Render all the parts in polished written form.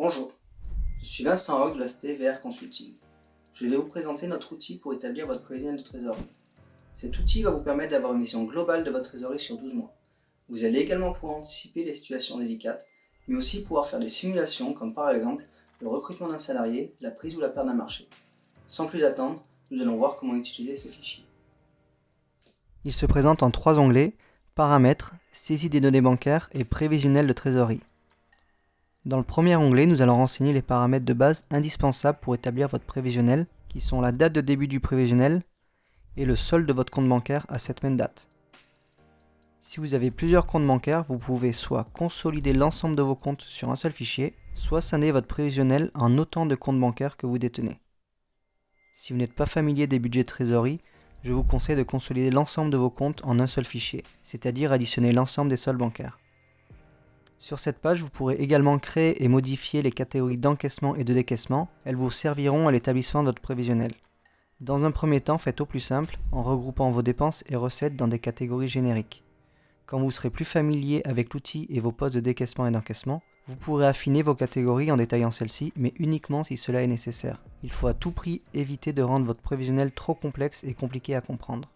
Bonjour, je suis Vincent Roch de la société VR Consulting. Je vais vous présenter notre outil pour établir votre prévisionnel de trésorerie. Cet outil va vous permettre d'avoir une vision globale de votre trésorerie sur 12 mois. Vous allez également pouvoir anticiper les situations délicates, mais aussi pouvoir faire des simulations comme par exemple le recrutement d'un salarié, la prise ou la perte d'un marché. Sans plus attendre, nous allons voir comment utiliser ce fichier. Il se présente en 3 onglets, Paramètres, Saisie des données bancaires et Prévisionnel de trésorerie. Dans le premier onglet, nous allons renseigner les paramètres de base indispensables pour établir votre prévisionnel, qui sont la date de début du prévisionnel et le solde de votre compte bancaire à cette même date. Si vous avez plusieurs comptes bancaires, vous pouvez soit consolider l'ensemble de vos comptes sur un seul fichier, soit scinder votre prévisionnel en autant de comptes bancaires que vous détenez. Si vous n'êtes pas familier des budgets de trésorerie, je vous conseille de consolider l'ensemble de vos comptes en un seul fichier, c'est-à-dire additionner l'ensemble des soldes bancaires. Sur cette page, vous pourrez également créer et modifier les catégories d'encaissement et de décaissement. Elles vous serviront à l'établissement de votre prévisionnel. Dans un premier temps, faites au plus simple en regroupant vos dépenses et recettes dans des catégories génériques. Quand vous serez plus familier avec l'outil et vos postes de décaissement et d'encaissement, vous pourrez affiner vos catégories en détaillant celles-ci, mais uniquement si cela est nécessaire. Il faut à tout prix éviter de rendre votre prévisionnel trop complexe et compliqué à comprendre.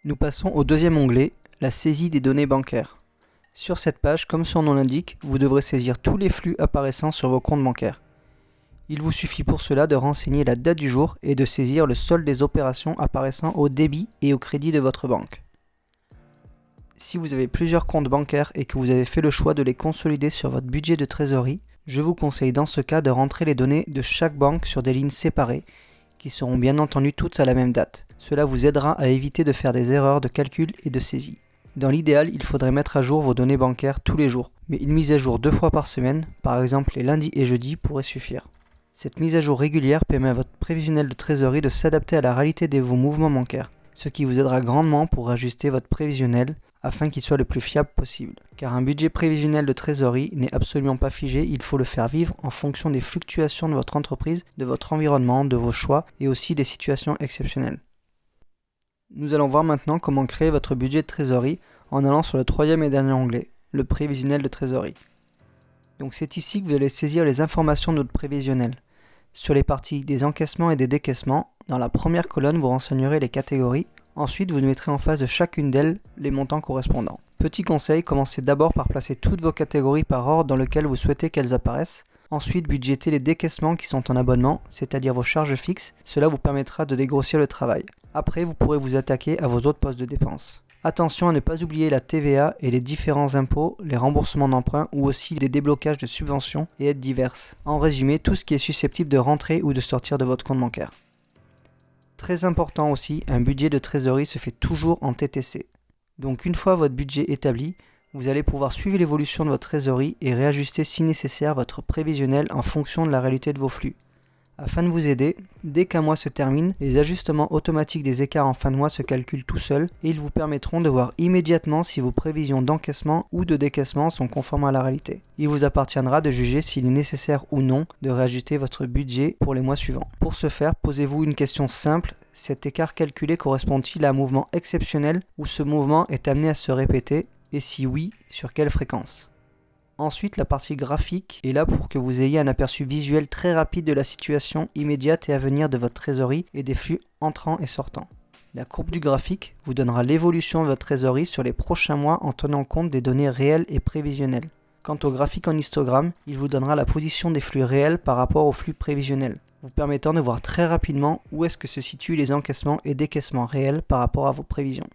Nous passons au deuxième onglet, la saisie des données bancaires. Sur cette page, comme son nom l'indique, vous devrez saisir tous les flux apparaissant sur vos comptes bancaires. Il vous suffit pour cela de renseigner la date du jour et de saisir le solde des opérations apparaissant au débit et au crédit de votre banque. Si vous avez plusieurs comptes bancaires et que vous avez fait le choix de les consolider sur votre budget de trésorerie, je vous conseille dans ce cas de rentrer les données de chaque banque sur des lignes séparées, qui seront bien entendu toutes à la même date. Cela vous aidera à éviter de faire des erreurs de calcul et de saisie. Dans l'idéal, il faudrait mettre à jour vos données bancaires tous les jours, mais une mise à jour 2 fois par semaine, par exemple les lundis et jeudis, pourrait suffire. Cette mise à jour régulière permet à votre prévisionnel de trésorerie de s'adapter à la réalité de vos mouvements bancaires, ce qui vous aidera grandement pour ajuster votre prévisionnel afin qu'il soit le plus fiable possible. Car un budget prévisionnel de trésorerie n'est absolument pas figé, il faut le faire vivre en fonction des fluctuations de votre entreprise, de votre environnement, de vos choix et aussi des situations exceptionnelles. Nous allons voir maintenant comment créer votre budget de trésorerie en allant sur le troisième et dernier onglet, le prévisionnel de trésorerie. Donc c'est ici que vous allez saisir les informations de votre prévisionnel. Sur les parties des encaissements et des décaissements, dans la première colonne vous renseignerez les catégories. Ensuite, vous mettrez en face de chacune d'elles les montants correspondants. Petit conseil, commencez d'abord par placer toutes vos catégories par ordre dans lequel vous souhaitez qu'elles apparaissent. Ensuite, budgétez les décaissements qui sont en abonnement, c'est-à-dire vos charges fixes. Cela vous permettra de dégrossir le travail. Après, vous pourrez vous attaquer à vos autres postes de dépenses. Attention à ne pas oublier la TVA et les différents impôts, les remboursements d'emprunts ou aussi les déblocages de subventions et aides diverses. En résumé, tout ce qui est susceptible de rentrer ou de sortir de votre compte bancaire. Très important aussi, un budget de trésorerie se fait toujours en TTC. Donc une fois votre budget établi, vous allez pouvoir suivre l'évolution de votre trésorerie et réajuster si nécessaire votre prévisionnel en fonction de la réalité de vos flux. Afin de vous aider, dès qu'un mois se termine, les ajustements automatiques des écarts en fin de mois se calculent tout seuls et ils vous permettront de voir immédiatement si vos prévisions d'encaissement ou de décaissement sont conformes à la réalité. Il vous appartiendra de juger s'il est nécessaire ou non de réajuster votre budget pour les mois suivants. Pour ce faire, posez-vous une question simple, cet écart calculé correspond-il à un mouvement exceptionnel ou ce mouvement est amené à se répéter et si oui, sur quelle fréquence ? Ensuite, la partie graphique est là pour que vous ayez un aperçu visuel très rapide de la situation immédiate et à venir de votre trésorerie et des flux entrants et sortants. La courbe du graphique vous donnera l'évolution de votre trésorerie sur les prochains mois en tenant compte des données réelles et prévisionnelles. Quant au graphique en histogramme, il vous donnera la position des flux réels par rapport aux flux prévisionnels, vous permettant de voir très rapidement où est-ce que se situent les encaissements et décaissements réels par rapport à vos prévisions.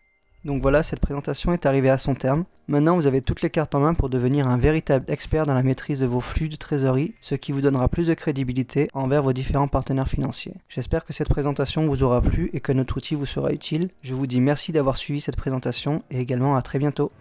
Donc voilà, cette présentation est arrivée à son terme. Maintenant, vous avez toutes les cartes en main pour devenir un véritable expert dans la maîtrise de vos flux de trésorerie, ce qui vous donnera plus de crédibilité envers vos différents partenaires financiers. J'espère que cette présentation vous aura plu et que notre outil vous sera utile. Je vous dis merci d'avoir suivi cette présentation et également à très bientôt.